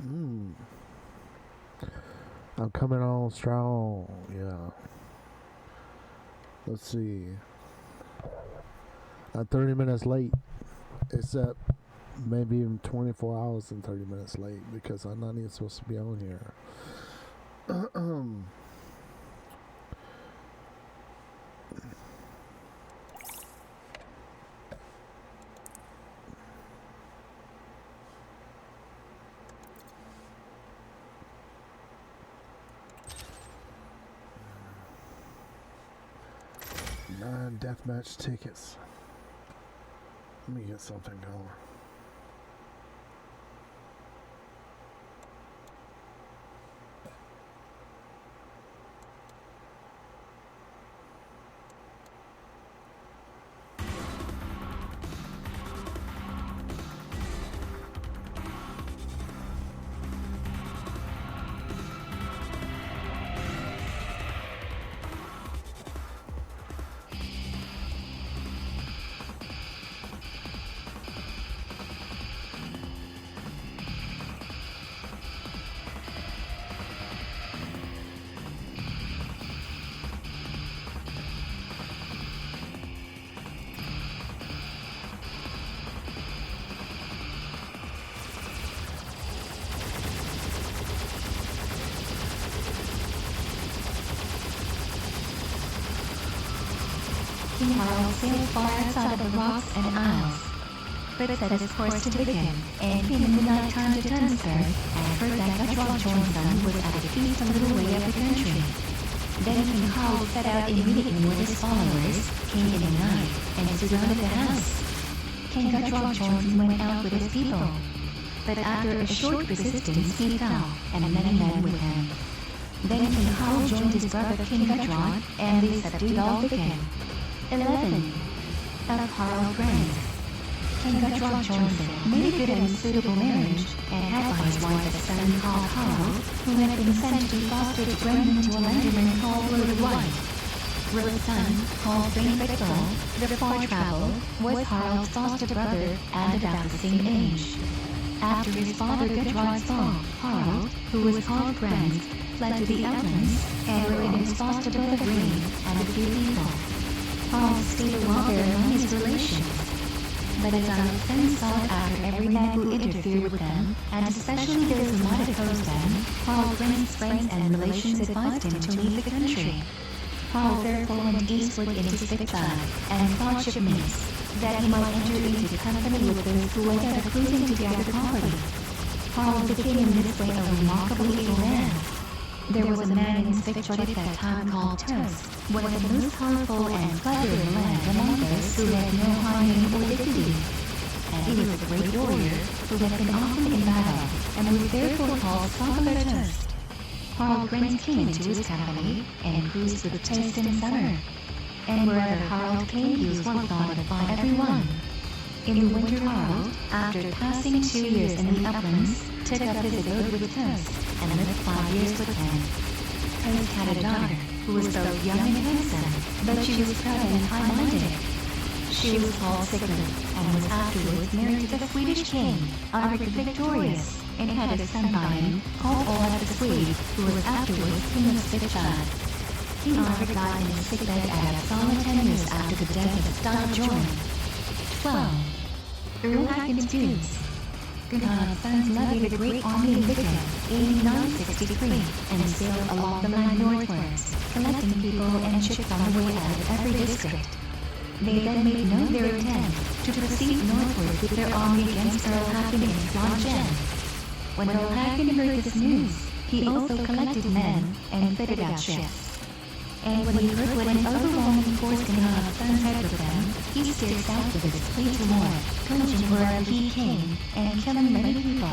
Mm, I'm coming on strong. Yeah. Let's see. I'm 30 minutes late, except maybe even 24 hours and 30 minutes late because I'm not even supposed to be on here. Nine deathmatch tickets. Let me get something going. King Harald sailed far outside of the rocks and isles, but set his course to Viken, and came in the night time to Tunsberg, and heard that Guthrum Jornsson was at a feast a little way up the country. Then King Harald set out immediately with his followers, came in the night, and surrounded the house. King Guthrum Jornsson went out with his people, but after a short resistance he fell, and many men with him. Then King Harald joined his brother King Guthrum, and they subdued all Viken. 11. Of Harald Brand. King Guthrum Jornsson made a good and suitable marriage, and had by his wife a son called Harald, who had been sent to foster Brendan to a lenderman called Rode White. Rode's son, called Thane Victor, the far travel, was Harald's foster brother, and about the same age. After his father Guthrum's fall, Harald, who was called Brand, fled to the outlands, and lived in his foster brother Green, and a few people. Harald stayed a while there among his relations, but his sons then sought after every man who interfered with them, and especially those who might oppose them. Harald Brand's friends and relations advised him to leave the country. Harald therefore went eastward in his sick bag, and thought shipmates, that he might enter into company with those who went out cruising to gather property. Harald became in this way a remarkably able man. There was a man in Svitjord at that time called Tus, one of the most powerful and clever in the land among those who had no high name or dignity. And he was a great warrior, who had been often in battle, and was therefore called Popular Tust. Harald Brand came into his company, and cruised with Tust in summer. And wherever Harald came he was well thought of by everyone. In the winter Harald, after passing 2 years in the uplands, took up his abode with Tust, and lived 5 years with him. Tust had a daughter, who was both young and handsome, but she was proud and high-minded. She was called Sigrid, and was afterwards married to the Swedish king, Ulrik Victorious, and had a son by him, called Olaf the Swede, who was afterwards king of Svitjod. King Ulrik died in his sickbed at Uppsala 10 years after the death of Styrbjorn. 12. Earl Hakon's Dunes. Gunnar's sons levied a great army in Viken, in 963, and sailed along the land northwards, collecting people and ships on the way out of every district. They then made known their intent to proceed northward with their army against Earl Hakon in Slotgen. When Earl Hakon heard this news, he also collected men and fitted out ships. And when he heard what an overwhelming force Gunnar's sons had with them, he steered south with his fleet to war, pillaging wherever he came, and killing many people.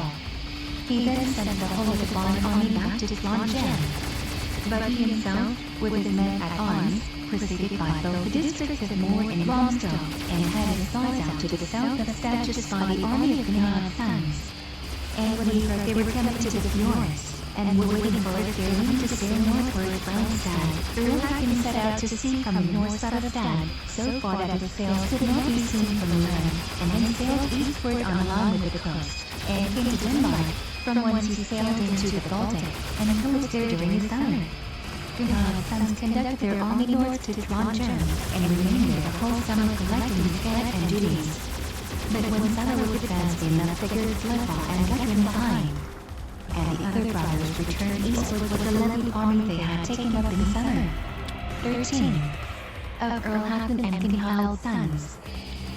He then sent the whole of the Bond army back to Slotgen. But he himself, with his men at arms, proceeded by both the districts of Moor and Romsdal, and had his spies out to the south of Stadges by the army of Gunnar's sons. And when he heard they were coming to the fjords, and were waiting for it their lead to sail northward from Stad, Earl Hakon set out to sea from the north side of Stad, so far that his sails could not be seen from the land, and then sailed eastward on a line with the coast, and came to Denmark, from whence he sailed into the Baltic, and cruised there during the summer. Gunhild's sons conducted their army north to Trondheim, and remained there the whole summer collecting scat and duties. But when summer was advanced, they left Sigurd's Lefa and Gudrun behind, and the other brothers returned eastward with the levy army they had taken up in summer. 13. Of Earl Hakon and Gunhild's sons.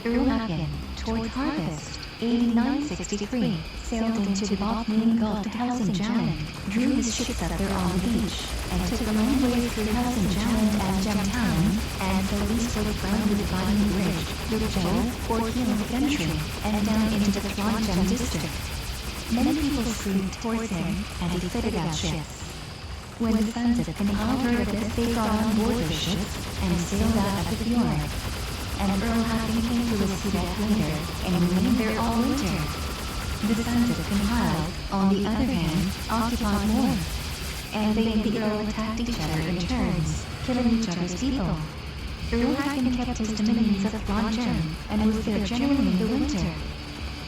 Earl Hakon, towards harvest, 8963, sailed into the Bothnian Gulf to Helsingland, drew his ships up there on the beach, and took a long way through Helsingland and Gemtown, and fell eastward from the dividing bridge, Lujo, or Healing Country, and down into the Trondheim district. Many people streamed towards him, and he fitted out ships. When the sons of Gunhild heard of this, they got on board their ships, and sailed out of the fjord. And Earl Hakon came to Lucidek later, and remained there all winter. The sons of Gunhild, on the other hand, occupied more, and they and the Earl attacked each other in turns, killing each other's people. Earl Hakon kept his dominions of Trondheim, and was there generally in the winter.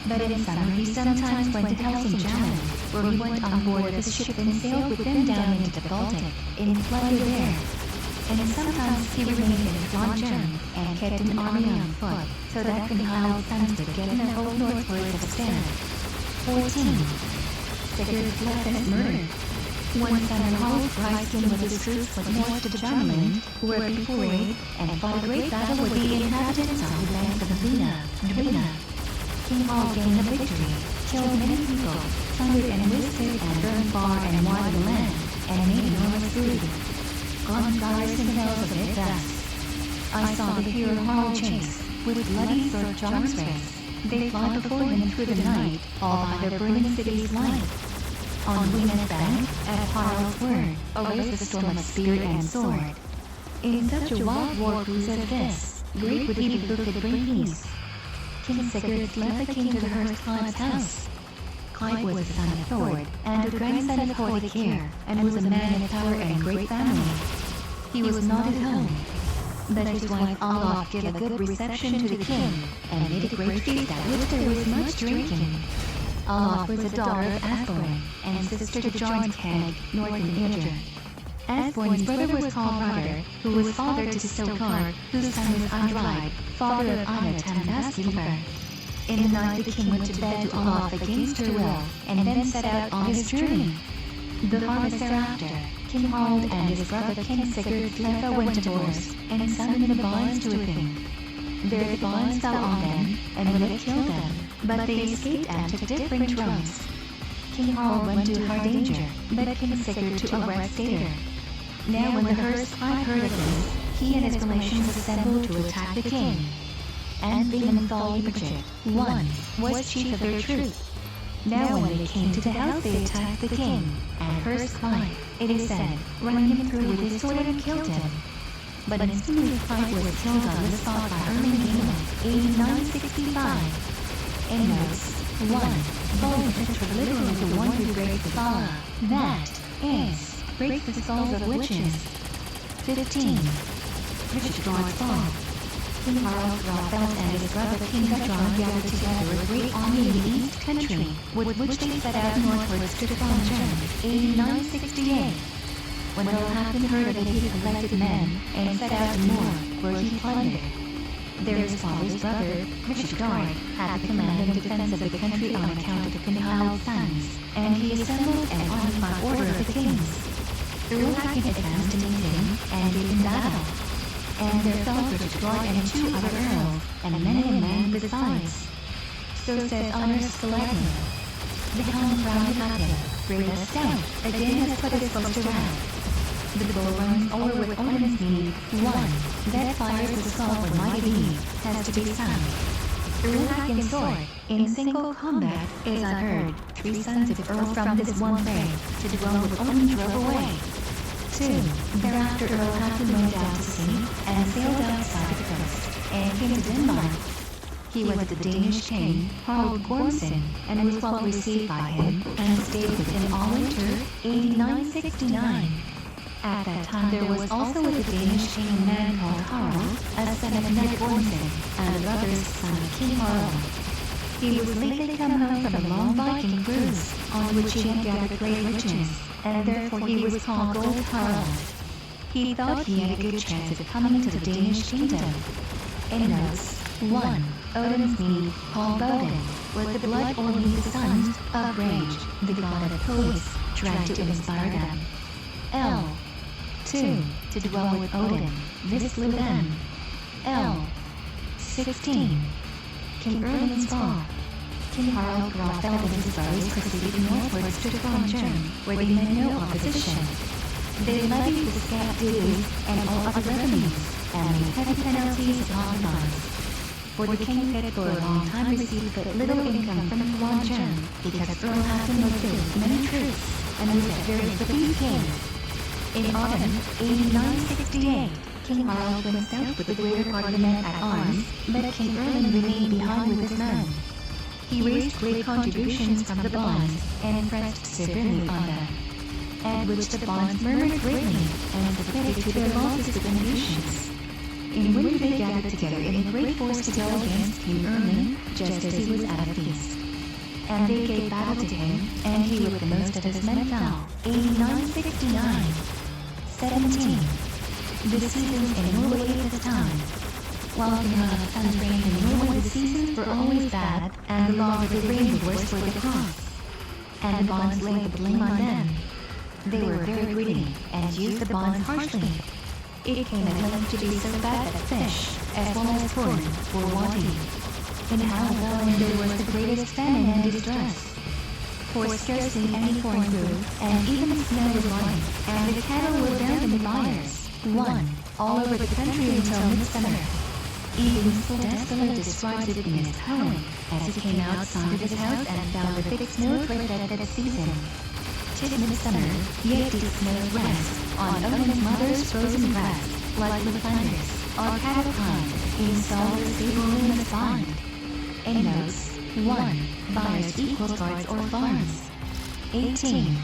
But in summer he sometimes went to Helsingland, where he went on board of his ship and sailed with them down into the Baltic, in plunder there. And sometimes he remained in Trondheim, and kept an army on foot, so that Gunhild's sons could get enough hold northward of the stand. 14. Sigurd's Lefa's murder. One summer Harald Briskin with his troops was north to Jarmland, where he forayed, and fought a great battle with the inhabitants on the banks of the Dwina. King Harald gained a victory, killed many people, plundered and wasted and burned far and wide the land, and made enormous booty. Gone Garrison tells of it thus: I saw the hero Harald chase, with bloody sword charms race. They fly before him through the night, all by their burning city's light. On Dwina's bank, at Harald's word, arose the storm of spear and sword. In such a wild war cruise as this, great would he be who could bring peace. King Sigurd's Lefa came to the Hearst Clive's house. Clive was the son of Thord, and a grandson of Hoidekir, and was a man of power and great family. He was not at home, but his wife Olaf gave a good reception to the king, and made a great feast at which there was much drinking. Olaf was a daughter of Asborn, and sister to Jornskhag, north in Idre. Asborn's brother was called Roder, who was father to Stokar, whose son was Andride, father of Anna Tambaskeeper. In the night the king went to bed to Olaf against her will, and then set out on his journey. The harvest thereafter, King Harald and his brother King Sigurd Lefa went to Bors, and summoned the bonds to a thing. There the bonds fell on them, and would have killed them, but they escaped and took different roads. King Harald went to Hardanger, but King Sigurd to Alreksteder. Now when the Hearst Clive heard of this, he and his relations assembled to attack the king. And Bementhal Iberchik, one, was chief of their troop. Now when they came to the house they attacked the king, and Hearst Clive, it is said, running him through with his sword and killed him. But instantly Clive was killed on the spot by Erling 8965. In notes, 1. Bolin literally the one who breaks the Bala, that is, breaks the skulls of witches. 15. Richard God's Fall. King Harald Hrothgar and his brother King Gudrun gathered together a great army in the East Country, with which they set out northwards to Trondheim, 8968. When Earl Hakon heard of it, he collected men, and set out to Moor, where he plundered. There his father's brother, Richard Gard, had the command and defense of the country on account of Gunhild's sons, and he assembled an army by order of the kings. Earl Hakon advanced to meet him, and gave him battle. And there fell Richard Gard and 2 other earls, and many a man besides. So says Honor Skeleton. The helm crowned Hakon, brave as stout, again has put his boast around. The bull runs over with Odin's need, 1, that fires the skull when mighty need, has to be sung. Earl Hakon's sword, in single combat, is unheard, 3 sons of Earl from this one prey, to dwell with Odin drove away. 2. Thereafter Earl Hakon went out to sea, and sailed outside the coast, and came to Denmark. He was the Danish king, Harald Gormson, and was well received by him, and stayed with him all winter, 8969. At that time there was also with the Danish king a man called Harald, a son of Ned Gormson, and a brother's son of King Harald. He was lately come home from a long Viking cruise, on which he had gathered great riches, and therefore he was called Gold Harald. He thought he had a good chance of coming to the Danish kingdom. Endnotes 1. Odin's need, called Odin, was the blood or the sons of rage, the god of poets, tried to inspire them. L. 2. To dwell with Odin, Vislu them. L. 16. King Erling's fall. King Harald Graafeld and his foes proceeded northwards to Trondheim, where they met no opposition. They levied the scant dues and all other revenues, and made heavy penalties upon bonds. For the king had for a long time received but little income from Trondheim, because Earl Hakon was filled with many troops, and was at variance with the king. In autumn, 968, King Harald went south with the greater part of the men at arms, but King Erling remained behind with his men. He raised great contributions from the bonds, and pressed severely on them, at which the bonds murmured greatly, and submitted to their losses of nations. In winter they gathered together in a great force to go against King Erling, just as he was at a feast. And they gave battle to him, and he with the most of his men fell. 969. 17. The seasons in Norway at the time. While King Harald's sons reigned in Norway, the seasons were always bad, and the longer they reigned, the worse were the crops. And the bonds laid the blame on them. They were very greedy, and used the bonds harshly. It came at length to be so bad that fish, as well as corn, were wanting. In Halland there was the greatest famine and distress. For scarcely any corn grew, and even the snow was lying, and the cattle were bound in the byres. 1. All over the country until midsummer. Even Sildestala describes it in his poem, as he came outside of his house and found the thick snow draped at that season. 'Tis midsummer, yet deep snows rest on Odin's mother's frozen breast, like the thunders, our cattle kind, in solid stable in the spine. Endnotes 1. Byres equals guards or farms. 18.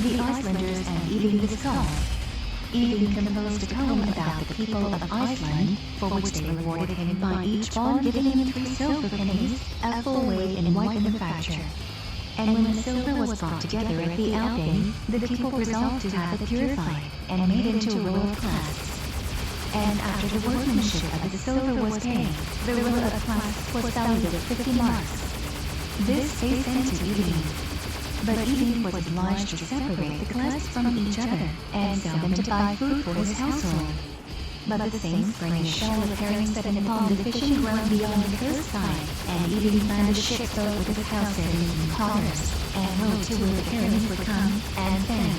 The Icelanders and Eating the Skull. Eating composed a poem about the people of Iceland, for which they rewarded him by each bond giving him 3 silver pennies, a full weight in white manufacture. And when the silver was brought together at the Althing, the people resolved to have it purified, and made into a row of clasps. And after the workmanship of the silver was paid, the row of clasps was valued at 50 marks. This they sent to Eating. But Eating was obliged to separate the clasps from each other, and sell them to buy food for his household. But the same spring a shell of herring set upon the fishing ground beyond the coast side, and Eating planned a ship boat with his household and potters, and rowed to where the herrings would come, and then.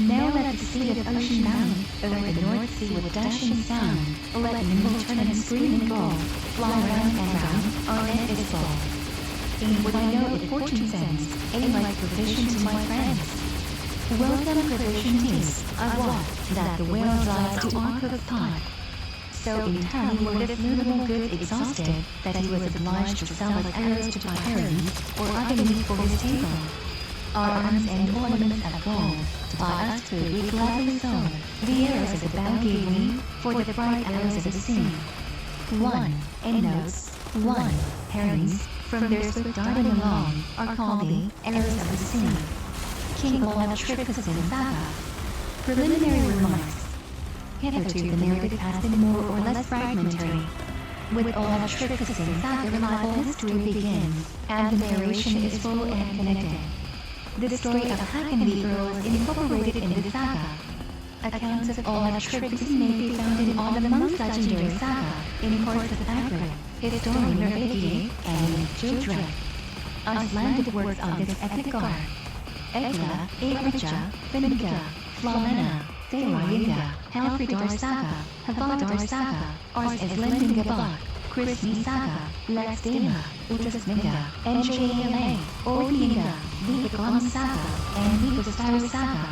Now let the sea of ocean mound, over the North Sea with dashing sound, let nimble turn and scream and go, fly round and round, our net is full. In what I know it fortune sends, a like provision to my friends. Welcome provision teas, I wot that the whale drives to our cooked pot. So in time were this movable goods exhausted, that he was obliged to sell his arrows to buy herrings, or other meat for his table. Arms and ornaments of gold, to buy us food we gladly sold, the arrows of the bow gave we, for the bright arrows of the sea. 1. Endnotes 1. Herrings, from their swift darting along, are called the arrows of the sea. King Olaf Tryggvason Saga. Preliminary remarks. Hitherto the narrative has been more or less fragmentary. With Olaf Tryggvason Saga reliable history begins, and the narration is full and connected. The story of Hakon the Earl is incorporated in the saga. Accounts of Olaf Tryggvason may be found in all the monks' legendary saga, in parts of Agric, Historien Norvegiae, and in Jodrek. Icelandic works on this epic are Egla, Eirikja, Finga, Flamena, Þeyraringa, Helfridar Saga, Havardar Saga, Ars Islendinga Bok, Kristni Saga, Lexdema, Utrasninga, NJLA, Orninga, Vigaglam Saga, and Vigastara Saga.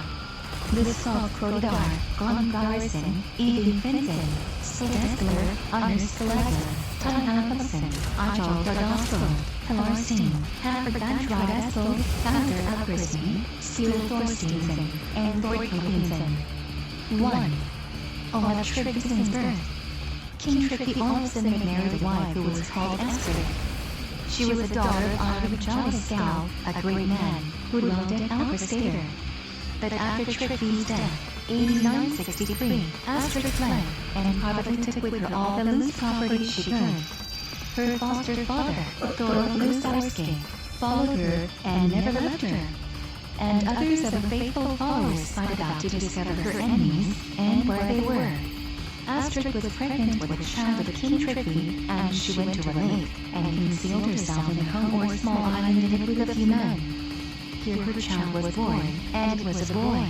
The Saw Krodar, Glum Garrison, Evin Finson, Sildestler, Anders Skelegger, Tanhafsen, Ajal Dardasko, Halarstein, Havergantradaskel, Founder of Kristni, Stil Thorsteinsen, and Lord Copensen. 1. Olaf Tryggvason's birth. King Trygve Olafsson married a wife who was called Esther. She was the daughter of Albert Jolliskow, a great man who loved Alfred Stater. But after Trixie's death, 8963, Astrid fled, and probably took with her all the loose property she could. Her foster father, Thorolf Lusarski, followed her and never left her. And others of her faithful followers sought about to discover her enemies and where they were. Astrid was pregnant with a child of King Trygve, and she went to a lake and concealed herself in a home or small island in it with a few men. Here her child was born, and it was a boy.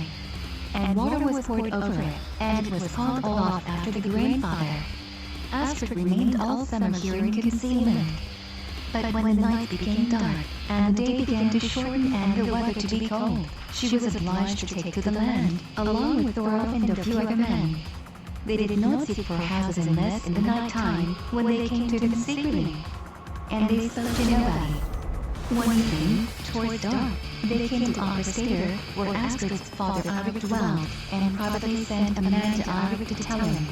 And water was poured over it, and it was called Olaf after the grandfather. Astrid remained all summer here in concealment. But when the night became dark, and the day began to shorten and the weather to be cold, she was obliged to take to the land, along with Thorolf and a few other men. They did not seek for houses unless in the night time, when they came to them secretly. And they spoke to nobody. One evening, towards dark, they came to Alfrestader, where Astrid's father Alric dwelled, and probably sent a man to Alric to tell him.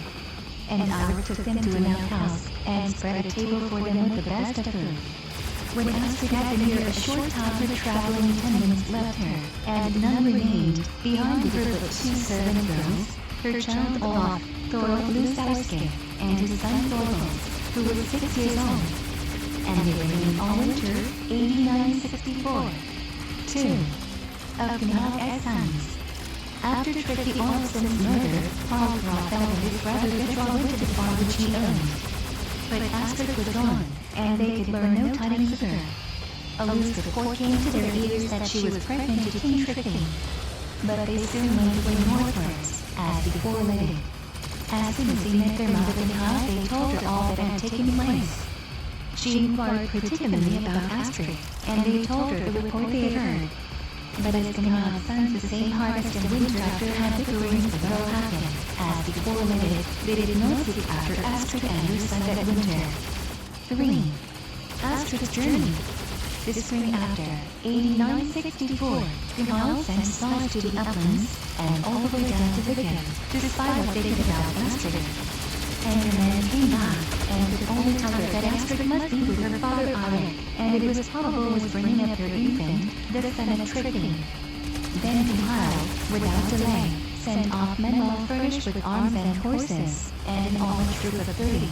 And Alric took them to an outhouse, and spread a table for them with the best of food. When Astrid had been here a short time, her traveling attendants left her, and none remained, behind her but 2 servant girls, her child Olaf, Thorolf Lusarski, and his son Thorvald, who was 6 years old. And they remained all winter, 8964. 2. Of Gnarl's sons. After Trygve Olafsson's murder, Haraldr fell with his brother Gudrun went to the farm which he owned. But Astrid was gone, and they could learn no tidings of her. A loose report came to their ears that she was pregnant to King Trygve. But they soon went away northwards, as before related. As soon as they met their mother in the house, they told her all that had taken place. She inquired particularly about Astrid, and they told her the report they had heard. But as Gnarl's sons the same harvest and winter after had bickerings with Earl Hakon, as before related, they did not seek after Astrid and her son that winter. 3. Astrid's journey. The spring after, 8964, Gnarl sent spies to the uplands, and all the way down to Viken, to spy what they could about Astrid. And the men came back, and could only tell her that Astrid must be with her father Alric, and it was probable was bringing up her infant, the son of Trygve. Then Gnarl, without delay, sent off men well furnished with arms and horses, and an all troop of 30.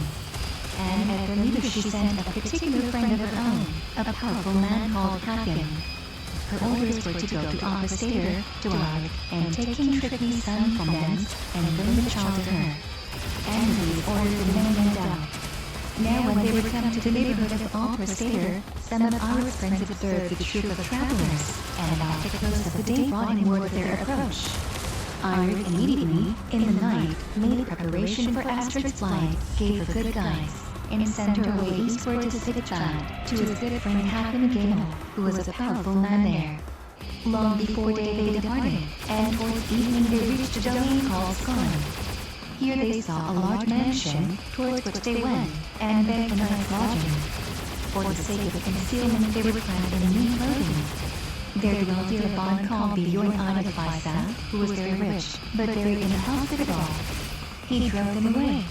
And at their leader she sent a particular friend of her own, a powerful man called Hakon. Her orders were to go to Alfrestader, to Alric, and take King Trygve's son from thence, and bring the child to her. And these orders the men went out. Now when they were come to the neighborhood of Alfrestader, some of Alric's friends observed the troop of travelers, and about the close of the day brought him word of their approach. Alric immediately, in the night, made preparation for Astrid's flight, gave her good guise, and sent her away eastward to Sigurd, to his good friend Hakon Gamel, who was a powerful man there. Long before day they departed, and towards evening they reached a domain called Skarn. Here they saw a large mansion, towards which they went, and begged a night's lodging. For the sake of concealment they were clad in new clothing. There dwelt here a bond called Bjorn Eidifisa, who was very rich, but very inhospitable. He drove them away.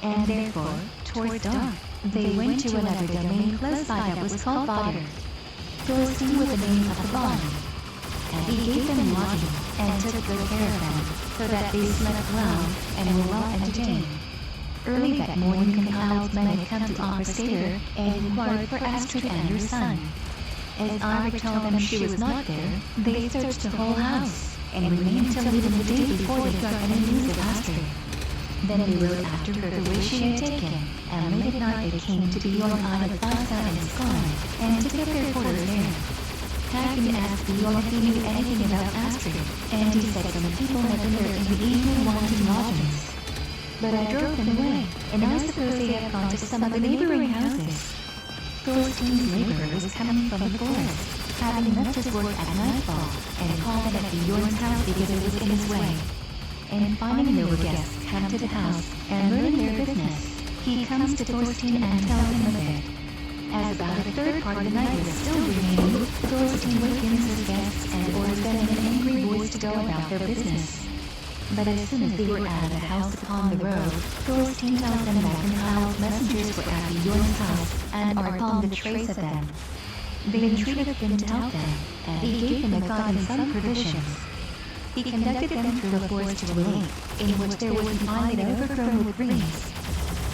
And therefore, towards dark, they went to another domain close by that was called Bodr. Thorstein was the name of the bond. And he gave them lodging, and took good care of them, so that they slept well, and were well entertained. Early that morning Gnarl's men had come to Alfrestader, and inquired for Astrid and her son. As Alric told them she was not there, they searched the whole house, and remained till even the day before they got any news of Astrid. Then they rode after her the way she had taken, and late at night they came to Bjorn Eidifisa and Skarn, and took up their quarters there. Hakon asked Bjorn if he knew anything about Astrid, and he said some people had been there in the evening wanting lodgings. But I drove them away, and I suppose they have gone to some of the neighboring houses. Thorstein's laborer was coming from the forest, having left his work at nightfall, and called at Bjorn's house because it was in his way. And finding no guests come to the house, and learning their business, he comes to Thorstein and tells him of it. As about a third part of the night was still remaining, Thorstein wakens his guests and orders them in an angry voice to go about their business. But as soon as they were at a house upon the road, Thorstein tells them that Knowles' messengers were at Bjorn's house, and are upon the trace of them. They entreated him to help them, and he gave them a god and some provisions. He conducted them through the forest to a lake, in which there was an island overgrown with reeds.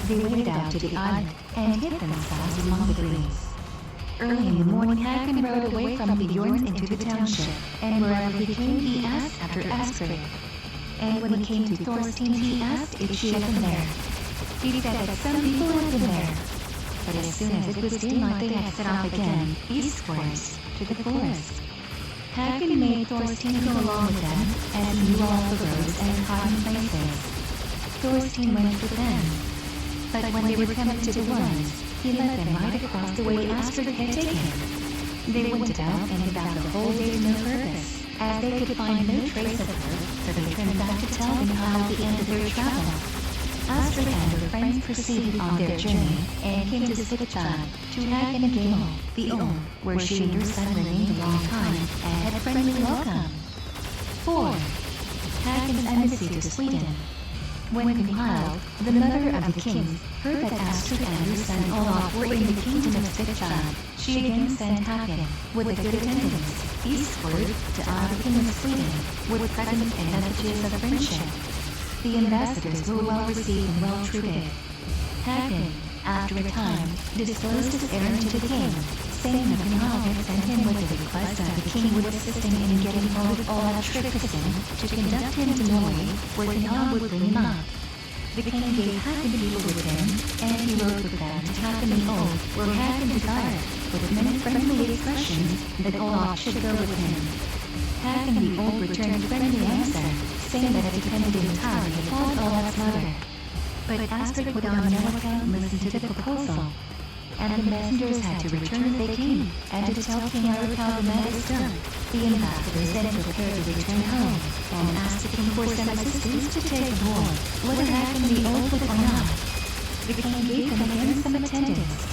They waded out to the island, and hid themselves among the reeds. Early in the morning, Hagen rode away from the Bjorn into the township, and wherever he came he asked after Astrid. And when he came to Thorstein he asked if she had been there. He said that some people had been there. But as soon as it was daylight they had set off again, eastwards, to the forest. Hagen made Thorstein go along with them, as he knew all the roads and hiding places. Thorstein went with them. But when they were coming to the woods, he led them right across the way Astrid had taken. They went about and about the whole day to no purpose, as they could find no trace of her, so they turned back to tell them how at the end of their travel. Astrid and her friends proceeded on their journey, and came to Sigtad, to Hagen Gamel, the Old, where she and her son remained a long time, and had a friendly welcome. 4. Hagen's embassy to Sweden. When Gunhild, the mother of the kings, heard that Astrid and her son Olaf were in the kingdom of Sigtad, she again sent Hagen, with a good attendance, eastward, to the king of Sweden, with presents and messages of friendship. The ambassadors were well received and well treated. Hagen, after a time, disclosed his errand to the king, saying that Gunhild had sent him with a request that the king would assist him in getting hold of Olaf Tryggvason to conduct him to Norway, where Gunhild would bring him up. The king gave Hagen people with him, and he rode with them to Hagen the Old, where Hagen desired, with many friendly expressions, that Olaf should go with him. Hagen the Old returned a friendly answer, saying that it depended entirely upon Olaf's mother. But Astrid would on no account listen to the proposal, and the messengers had to return as they came, and to tell King Eric how the matter stood. The ambassadors then prepared to return home, and asked the king for some assistance to take aboard, whether Hagen the Old would or not. The king gave them again some attendance.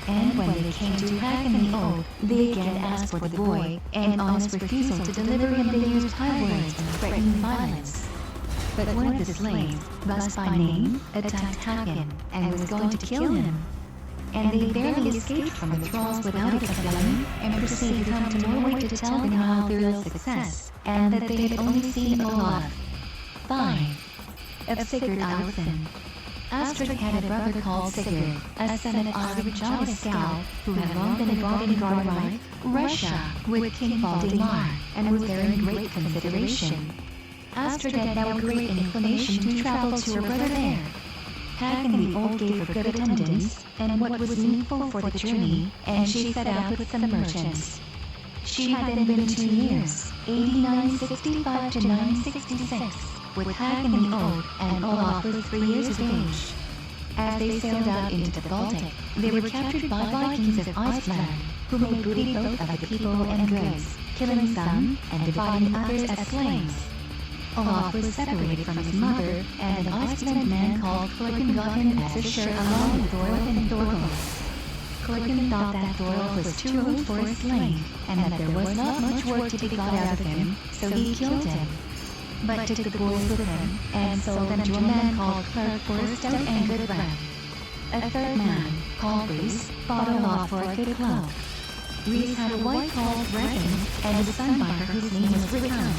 And when they came to Hagen the Old, they again asked for the boy, and on his refusal to deliver him they used high words and threatening violence. But one of the slaves, Bus by name, attacked Hagen, and was going to kill him. And they barely escaped from the thralls without a villain, and proceeded to come to Norway to tell Gunhild their ill success, and that they had only seen Olaf. 5. Of Sigurd Eilertson. Astrid had a brother called Sigurd, a son of Ulrich Jarlskjald, who had long been involved in Gardarike, Russia, with King Valdemar, and was there in great consideration. Astrid had now a great inclination to travel to her brother there. Hagen the Old gave her good attendance, and what was needful for the journey, and she set out with some merchants. She had then been 2 years, 965 to 966, with Hagen the Old, and Olaf was 3 years of age. As they sailed out into the Baltic, they were captured by Vikings of Iceland, who made booty both of the people and goods, killing some, and dividing others as slaves. Olaf was separated from his mother, and an Iceland man called Cloaken got him as a share along with Thorolf and Thorkel. Cloaken thought that Thorolf was too old for a slave, and that there was not much work to be got out of him, so he killed him. But took the boys with him, and sold them to a man called Clark for a stout and good rent. A third man, called Reese, bought Olaf for a good cloak. Reese had a wife called Regan, and a son by her whose name was Rickon.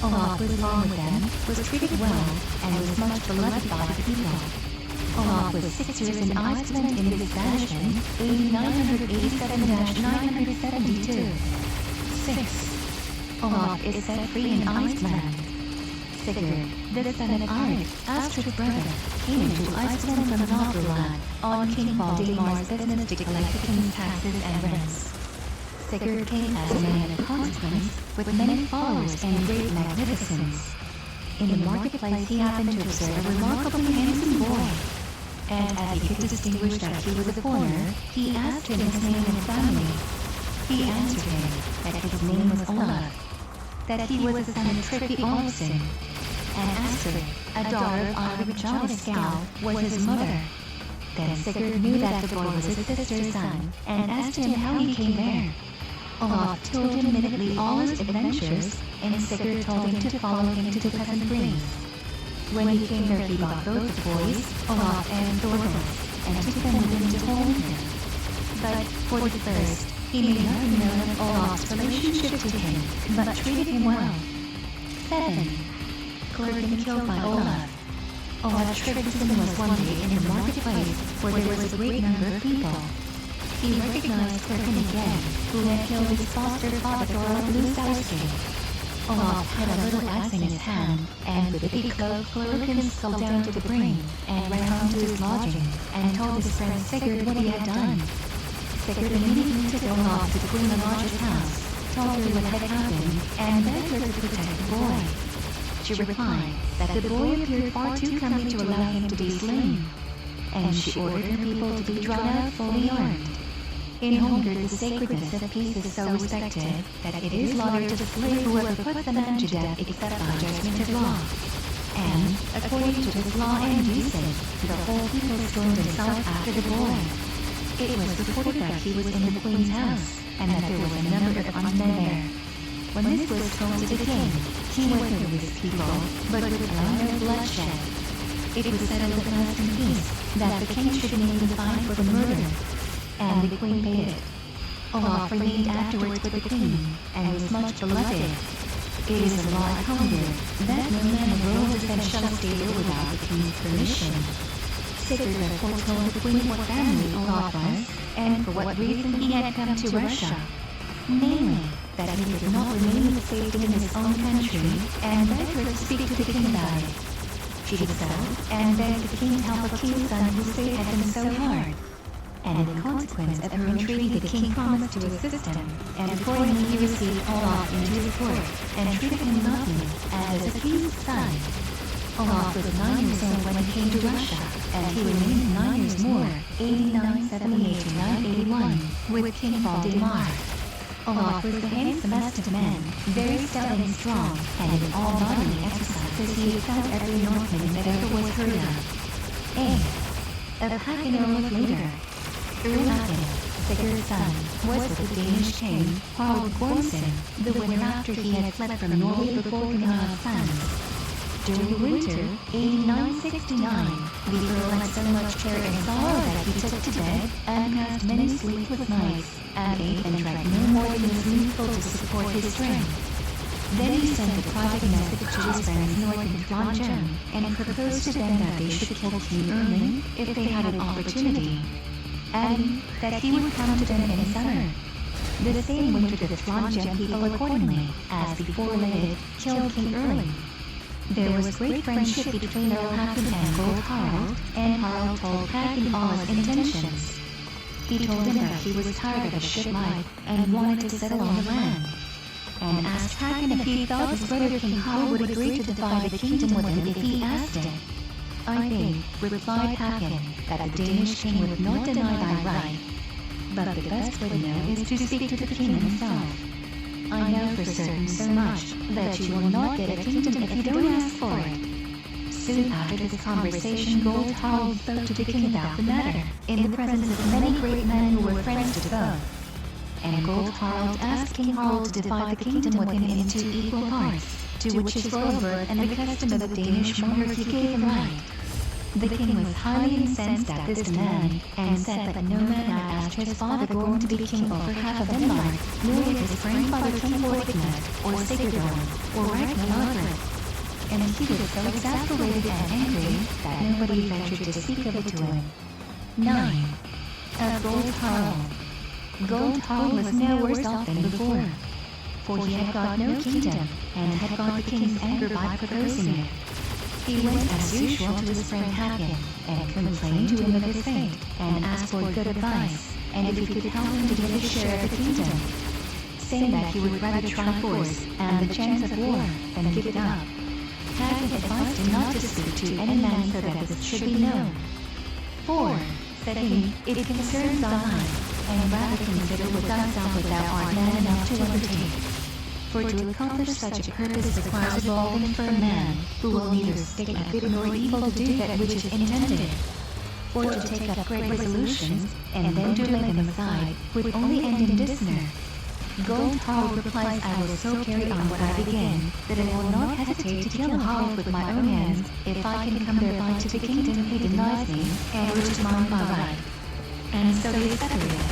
Olaf was along with them, was treated well, and was much beloved by the people. Olaf was 6 years in Iceland in his banishment, AD 987-972. 6. Olaf is set free in Iceland. Sigurd, the son of Eirik, Astrid's brother, came into Iceland from Northland on King Valdemar's business to collect the king's taxes and rents. Sigurd came as a man of consequence, with many followers and great magnificence. In the marketplace he happened to observe a remarkably handsome boy, and as he could distinguish that he was a foreigner, he asked him his name and family. He answered him that his name was Olaf, that he was the son of Tryggvi Olafsson, and Astrid, a daughter of Ulrich Jarlskjald, was his mother. Then Sigurd knew that the boy was his sister's son, and asked him how he came there. Olaf told him minutely all his adventures, and Sigurd told him to follow him to the peasant rings. When he came there he got both the boys, Olaf and Thorvald, and took them with him to hold him. But, for the first, he made nothing known of Olaf's relationship to him, but treated him well. 7. Clerken killed by Olaf. Olaf Tryggvason was one day in the marketplace, where there was a great number of people. He recognized Clerken again, who had killed his foster father Thorvald Lusauske. Olaf had a little axe in his hand, and with it he clove Clerken's skull down to the brain, and ran home to his lodging, and told his friend Sigurd what he had done. Sigurd immediately took Olaf to Queen Eladri's house, told her what had happened, and begged her to protect the boy. She replied that the boy appeared far too comely to allow him to be slain, and she ordered her people to be drawn out fully armed. In Holmgard the sacredness of peace is so respected that it is law to slay whoever puts a man to death except by judgment of law. And, according to this law and usage, the whole people stormed and sought after the boy. It was reported that he was in the queen's house, and that there was a number of armed men there. When this was told to the king, he went with his people, but would allow no bloodshed. It was settled at last in peace that the king should name the fine for the murder, and the queen paid it. Olaf remained afterwards with the queen, and was much beloved. It is a law at Holmgard that no man of royal descent shall stay there without the king's permission. Sigurd therefore told the queen what family Olaf was, and for what reason he had come to Russia. Namely, that he could not remain with safety in his own country, and begged her to speak to the king about it. She did so, and begged the king to help a king's son whose fate had been so hard. And in consequence of her entreaty the king promised to assist him, and accordingly he received Olaf into his court, and treated him lovingly, as a king's son. Olaf was 9 years old when he came to Russia, and he remained 9 years more, 8978 to 981, with King Valdemar. Olaf was the handsomest of men, very stout and strong, and in all bodily exercises he excelled every Northman that ever was heard of. 8. Of Hakon Olaf later. Ulafin, Sigurd's son, was with the Danish king, Harald Gormson, the winter after he had fled from Norway before Gunhild's sons. During the winter, 8969, the Earl had so much terror and sorrow that he took to bed, and passed many sleepless nights, and ate and drank no more than was needful to support his strength. Then he sent a private message to his friends north in Trondheim, and proposed to them that they should kill King Erling, if they had an opportunity, adding that he would come to them in summer. The same winter the Trondheim people accordingly, as before related, killed King Erling. There was great friendship between Earl Hakon and Gold Harald, and Harald told Hakon all his intentions. He told him that he was tired of a ship life, and wanted to settle on the land, and asked Hakon if he thought his brother King Harald would agree to divide the kingdom with him if he asked it. I think, replied Hakon, that the Danish king would not deny thy right, but the best way to know is to speak to the king himself. I know for certain so much, that you will not get a kingdom if you don't ask for it. Soon after this conversation Gold Harald spoke to the king about the matter, in the presence of many great men who were friends to both. And Gold Harald asked King Harald to divide the kingdom with him into equal parts, to which his royal birth and the custom of the Danish monarchy gave him right. The king was highly incensed at this demand, and said that no man had asked his father Gorm to be king over half of Denmark, nor yet his grandfather King Borgnar, or Sigurdorm, or Ragnar Lodbrok. And he was so exasperated and angry that nobody ventured to speak of it to him. 9. Of Gold Harald. Gold Harald was no worse off than before, for he had got no kingdom, and had got the king's anger by proposing it. He went as usual to his friend Hakon, and complained to him of his fate, and asked for good advice, and if he could help him to get his share of the kingdom, saying that he would rather try force and the chance of war than give it up. Hakon advised him not to speak to any man so that this should be known. 4. Said he, it concerns I, and rather consider what thyself without art man enough to undertake. For to accomplish such a purpose requires a bold and firm man, who will neither stick at good nor evil to do that which is intended. For to take up great resolutions, and then to lay them aside, would only end in dishonour. Gold Harald replies, I will so carry on what I began, that I will not hesitate to kill Harald with my own hands, if I can come thereby to the kingdom he denies me, and which is mine by right. And so they separated.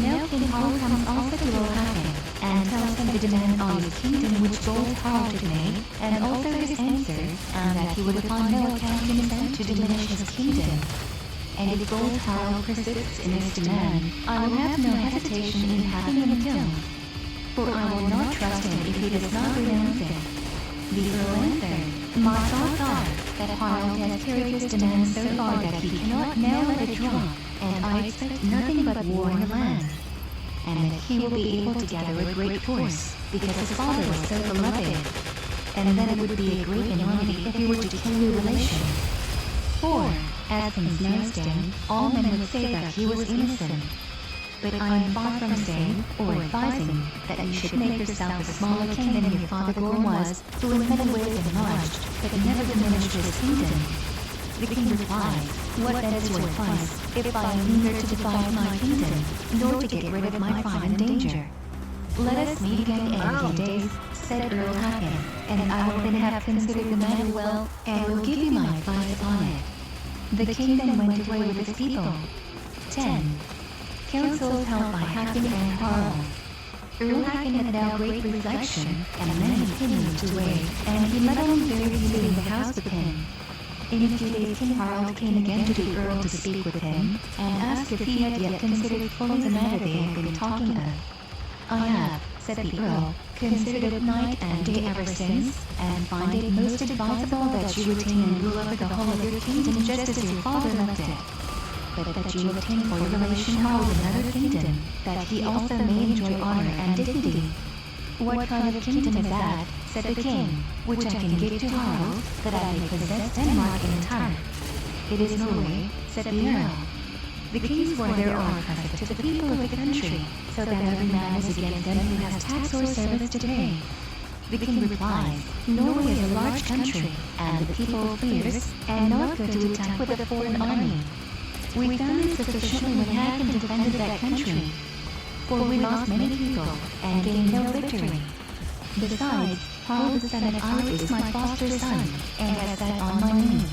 Now King Harald comes also to Earl Hakon, and tells him the demand on his kingdom which Gold Harald had made, and also his answer, and that he would upon no account consent to diminish his kingdom. And if Gold Harald persists in his demand, I will have no hesitation in having him killed. For I will not trust him if he does not renounce it. The Earl answered, my thoughts are, that Harald has carried his demand so far that he cannot now let it drop, and I expect nothing but war in the land. And that he will be able to gather a great force, because his father was so beloved. And then it would be a great enormity if he were to kill your relation. For, as things now stand, all men would say that he was innocent. But I am far from saying, or advising, that you should make yourself a smaller king than your father Gorm was, who in many ways enlarged, but never diminished his kingdom. The king replied, what then is your advice, if I am neither to divide my kingdom, nor to get rid of my pride and danger? Let us meet again in a few days, said Earl Hakon, and I will then have considered the matter well, and will give you my advice upon it. The king then went away with his people. 10. Councils held by Hakon and Harald. Earl Hakon had now great reflection, and many opinions to weigh, and he let on very easily in the house with him. In a few days King Harald came again to the Earl to speak with him, and asked if he had yet considered fully the matter they had been talking of. I have, said the Earl, considered it night and day ever since, and find it most advisable that you retain and rule over the whole of your kingdom just as your father left it. But that you obtain for your relation Harald another kingdom, that he also may enjoy honor and dignity. What kind of kingdom is that, said the king, which I can give to Harald, that I may possess Denmark in entire? It is Norway, said the Earl. The kings swore their oppressive to the people of the country, so that every man is against them who has tax or service to pay. The king replies, Norway is a large country, and the people fierce, and not good to attack with a foreign army. We found it sufficiently when Hakon defended that country, for we lost many people, and gained no victory. Besides, Harald the son of Eilif is my foster son, and has sat on my knee.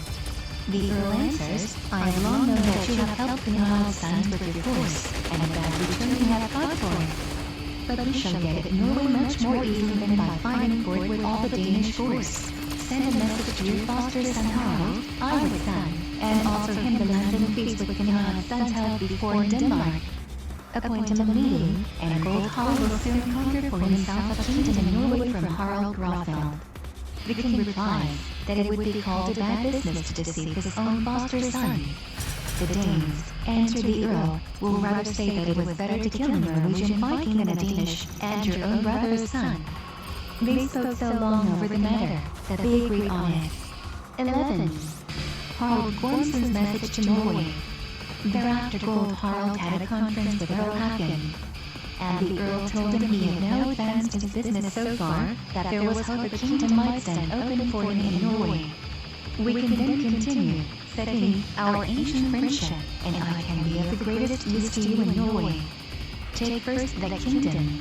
The Earl answers, I have long known that you have helped Harald's sons with your force, and that return you have fought for it. But we shall get at Norway much more easily than by fighting for it with all the Danish force. Send a message to your foster son Harald, Eilif's son, and offer him the land and feast with Harald's sons held before in Denmark. Appoint him a meeting, and Gold Harald will soon conquer for himself a kingdom in Norway from Harald Grafeld. The king replies that it would be called a bad business to deceive his own foster son. The Danes, answered the Earl, will rather say that it was better to kill a Norwegian Viking than a Danish, and your own brother's son. They spoke so long over the matter, that they agreed on it. 11. Harald Gormson's message to Norway. Thereafter Gold Harald had a conference with Earl Hakon, and the Earl told him he had now advanced his business so far, that there was hope the kingdom might stand open for him in Norway. We can then continue, said he, our ancient friendship, and I can be of the greatest use to you in Norway. Take first the kingdom.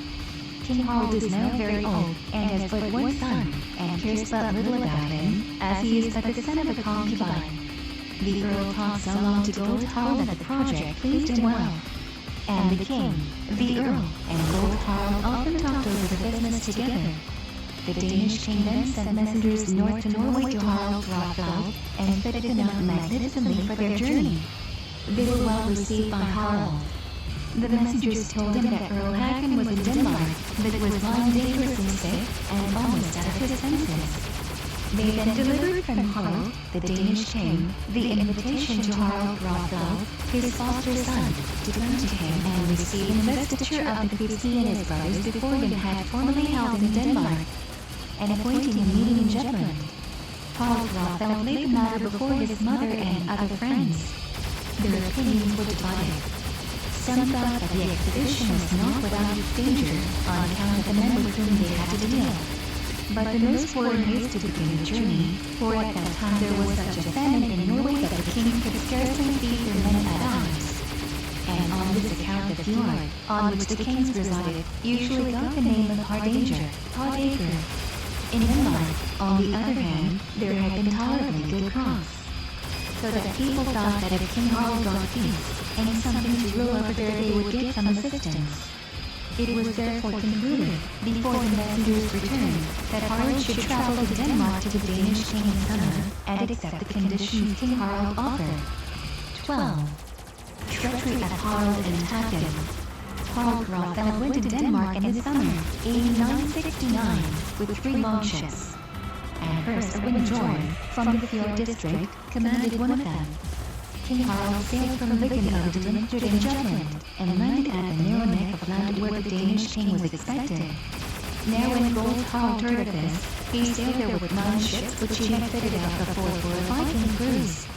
King Harald is now very old, and has but one son, and cares but little about him, as he is but the son of a concubine. The Earl talked so long to Gold Harald that the project pleased him well. And the king, the Earl, and Gold Harald often talked over the business together. The Danish king then sent messengers north to Norway to Harald Grafeld, and fitted them out magnificently for their journey. They were well received by Harald. The messengers told him that Earl Hakon was in Denmark, but was lying dangerously sick, and almost out of his senses. They then delivered from Harald, the Danish king, the invitation to Harald Grafeld, his foster son, to come to him and receive investiture of the feats he and his brothers before him had formerly held in Denmark, and appointing a meeting in Jutland. Harald Grafeld laid the matter before his mother and other friends. Their opinions were divided. Some thought that the expedition was not without its danger, on account of the men with whom they had to deal. But the most were in haste to begin the journey, for at that time there was such a famine in Norway that the king could scarcely feed their men at arms. and on this account the fjord, on which the kings resided, usually got the name of Hardanger, Hardaker. In Denmark, on the other hand, there had been tolerably good crops. So that people thought that if King Harald got peace, and something to rule over there they would get some assistance. It was therefore concluded, before the messengers returned, that Harald should travel to Denmark to the Danish king in summer, and accept the conditions King Harald offered. 12. Treachery of Harald and Hagen. Harald Graafeld went to Denmark in the summer, AD 969, with 3 longships. And first Winjoy, from the Fjord district, commanded one of them. King Harald sailed from Viken over to Limfjord in Jutland, and landed at the narrow neck of land where the Danish king was expected. Now when Gold Harald heard of this, he sailed there with 9 ships which he had fitted out before for a Viking cruise.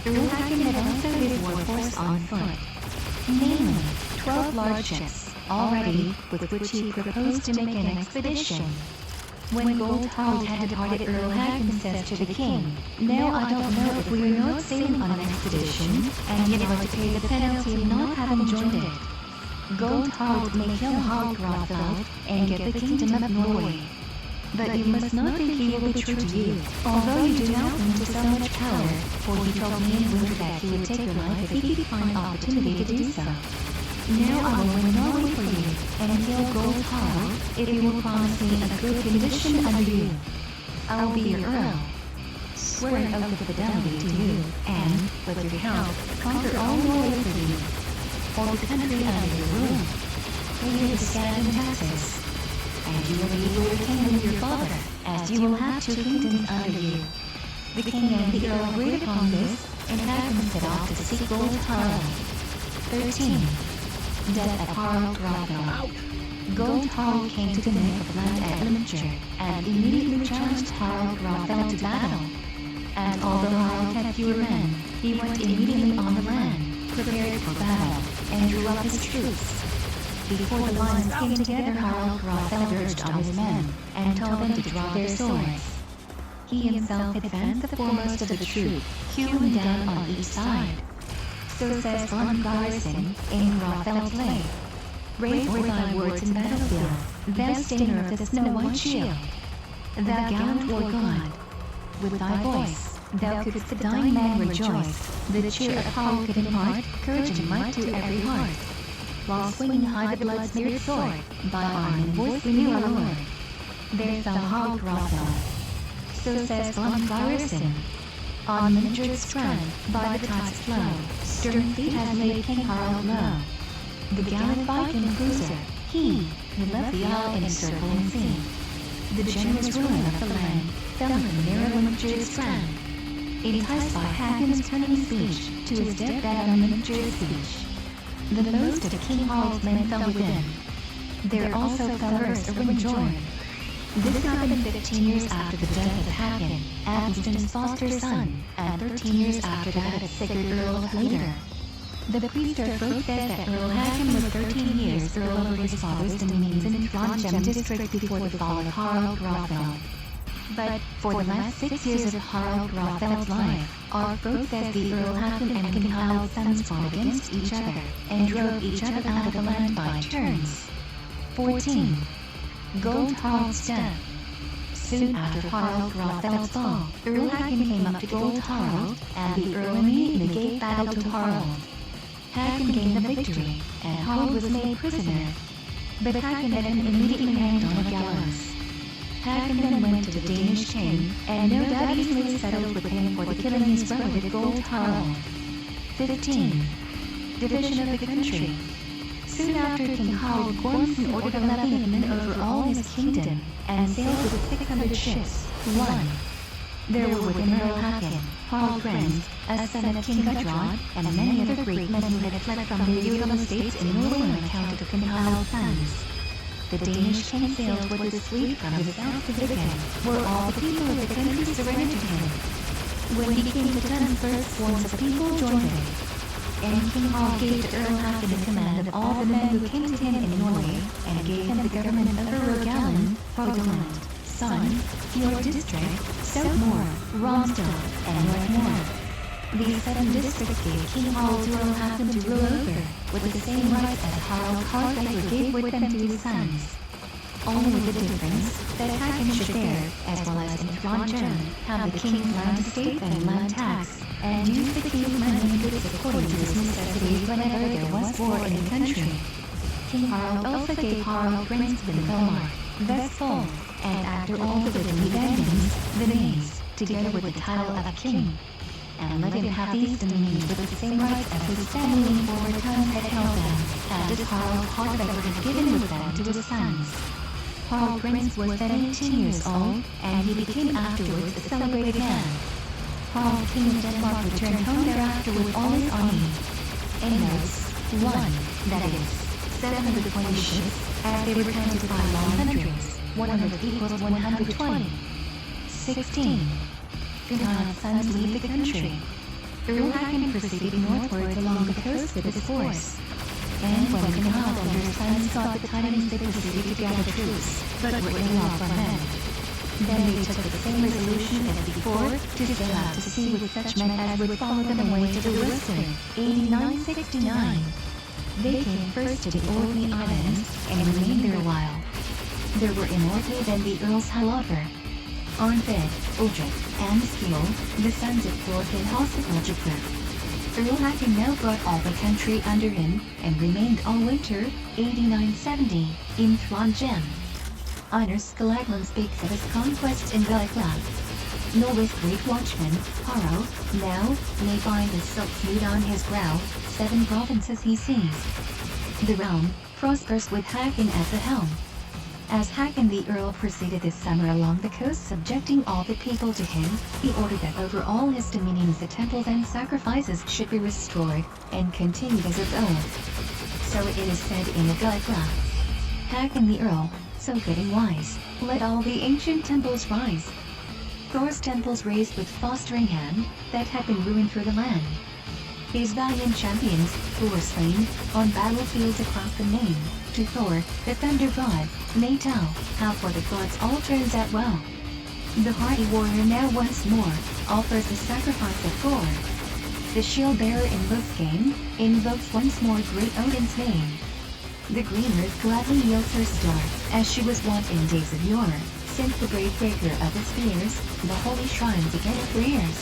Earl Hagen had also his war force on foot. Namely, 12 large ships, all ready, with which he proposed to make an expedition. When Gold Harald had departed, Earl Hagen says to the king, "Now I don't know if we are not sailing on an expedition, and yet are to pay the penalty of not having joined it. Gold Harald may kill Harald Graafeld, and get the kingdom of Norway. But you must not think he will be true to you, although you do not him to so much power, for he told me in winter that he would take your life if he could find opportunity to do so. Now I will win Norway for you, and kill Gold Harald, if you will promise me a good condition under you. I will be your earl. Swear an oath of fidelity to you, and, with your help, conquer all Norway for you, for the country under your rule. Pay you the scant taxes, and you will be your king with your father, as you will have 2 kingdoms under you." The king and the earl agreed upon this, and Hagen set off to seek Gold Harald. 13. Death of Harald Graafeld. Gold Harald came to the neck of land at Limfjord, and immediately challenged Harald Graafeld to battle. And although Harald had fewer men, he went immediately on the land, prepared for battle, and drew up his troops. Before the lines came together, Harald Graafeld urged on his men, and told them to draw their swords. He himself advanced the foremost of the troop, hewing down on each side. So says von Garrison, in Graafeld lay. Brave were thy words in battlefield, thou stainer of the snow-white shield. Thou gallant war god, with thy voice, thou couldst the dying man rejoice, the cheer of Harald could impart, courage and might to every heart. While swinging high the blood-smeared sword, thy arm and voice renew our Lord. There fell Harald Graafeld. So says von Garrison. On Limfjord strand, by the tide's flow, stern feet had laid King Harald low. The gallant Viking cruiser, he, who left the isle in encircling sea. The generous ruin of the land, fell in the narrow Limfjord strand. Enticed by Hagen's cunning speech, to his deathbed on Limfjord beach. The most of King Harald's men fell within. There also fell Erst Winjoy. This happened 15 years after the death of Hagen, Athelstan's foster son, and 13 years after that of Sigurd Earl of Hlader. The priest wrote that Earl Hagen was 13 years earl over his father's dominions in Trondheim district before the fall of Harald Graafeld. But, for the last 6 years of Harald Graafeld's life, our folk says the Earl Hagen and King Harald's sons fought against each other, and drove each other out of the land by turns. 14. Gold Harald's death. Soon after Harald Graafeld's fall, Earl Hagen came up to Gold Harald, and the Earl immediately gave battle to Harald. Hagen gained the victory, and Harald was made prisoner. But Hagen had him immediately hanged on a gallows. Hagen then went to the Danish king, and no doubt easily settled with him for the killing his relative Gold Harald. 15. Division of the country. Soon after King Harald, Gormson ordered a levy of men over all his kingdom, and sailed with 600 ships. 1. There were with him Earl Hagen, Harald Grens, a son of King Gudrod, and many other great men who had fled from their feudal estates in Norway on account of King Harald's sons. The Danish king sailed with his fleet from the south to Viken, where all the people of the country surrendered to him. When he came to Dunsburg, swarms of people joined him. And King Harald gave to Earl Hagen the command of all the men who came to him in Norway, and gave him the government of Rogaland, Hordaland, Son, Fjord District, Southmore, Romsdal, and Northmore. These 7 districts gave King Harald to Earl Hakon to rule over, with the same rights as Harald Hardrader gave with them to his sons. Only with the difference that Hakon should bear, as well as in Thrangen, have the king's land estate and land tax, and use the king's money and goods according to his necessities whenever there was war in the country. King Harald also gave Harald Grimsby Belmar, Vestfold, and after all the Vendings, the Maze, together with the title of king, and let him have these dominions with the same rights as his family in former times had held them, and as Harald Hardrader had given with them to his sons. Harald Grimsby was then 18 years old, and he became afterwards a celebrated man. Harald, king of Denmark, returned home thereafter with all his army. Endnotes 1, that is, 720 ships, as they were counted by long hundreds, 100 equals 120. 16. Gunhild's sons leave the country. Earl Hakon proceeded northwards along the coast with his force. And when Gunhild and her sons got the tidings, they proceeded to gather troops, but were ill off from them. Then they took the same resolution as before, to sail out to sea with such men as would follow them away to the westward. 8969. They came first to the Orkney Islands, and remained there a while. There were in Orkney then the Earls Hallover, Arnfed, Uldred, and Skjold, the sons of Thorfinn Hossifalldr. Earl Hakon now brought all the country under him, and remained all winter, 8970, in Thrangen. Einar Skallagrim speaks of his conquest in Galaikland. Norway's great watchman, Harald, now may find the silk feud on his brow, 7 provinces he sees. The realm prospers with Hakon at the helm. As Hakon the Earl proceeded this summer along the coast subjecting all the people to him, he ordered that over all his dominions the temples and sacrifices should be restored, and continued as of old. So it is said in the Galaikland, Hakon the Earl, so good and wise, let all the ancient temples rise. Thor's temples raised with fostering hand, that had been ruined through the land. His valiant champions, who were slain, on battlefields across the main, to Thor, the thunder god, may tell, how for the gods all turns out well. The hardy warrior now once more, offers the sacrifice of Thor. The shield-bearer invokes game, invokes once more great Odin's name. The green earth gladly yields her star, as she was wont in days of yore, since the great breaker of the spears, the holy shrines again for years.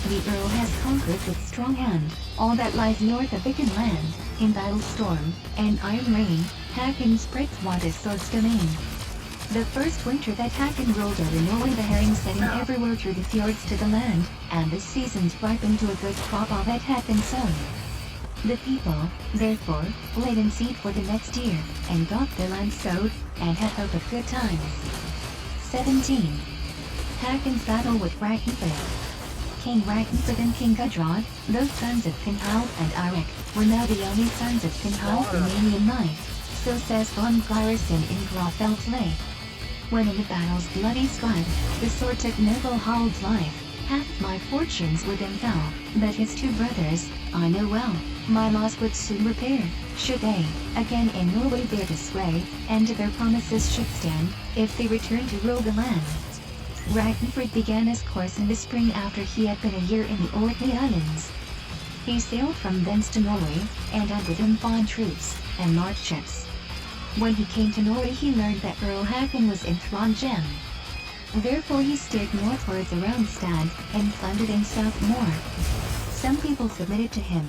The Earl has conquered with strong hand, all that lies north of Viken land, in battle storm, and iron rain, Hakon spreads wide as Thor's domain. The first winter that Hakon ruled over Norway, the herring set in everywhere through the fjords to the land, and the seasons ripened to a good crop all that had been sown. The people, therefore, laid in seed for the next year, and got their land sowed, and had hope of good times. 17. Hakon's battle with Ragnfrid. King Ragnfrid and King Gudrod, those sons of Gunhild and Eirik, were now the only sons of Gunhild remaining in life, so says von Glyrason in Grafeld Lay. When in the battle's bloody strife, the sword took noble Harald's life, half my fortunes with him fell, but his 2 brothers, I know well, my loss would soon repair, should they, again in Norway bear the sway, and to their promises should stand, if they return to rule the land. Ragnfrid began his course in the spring after he had been a year in the Orkney Islands. He sailed from thence to Norway, and had with him fine troops, and large ships. When he came to Norway he learned that Earl Hakon was in Thrangen. Therefore he steered northwards around Stad, and plundered in South Moor. Some people submitted to him.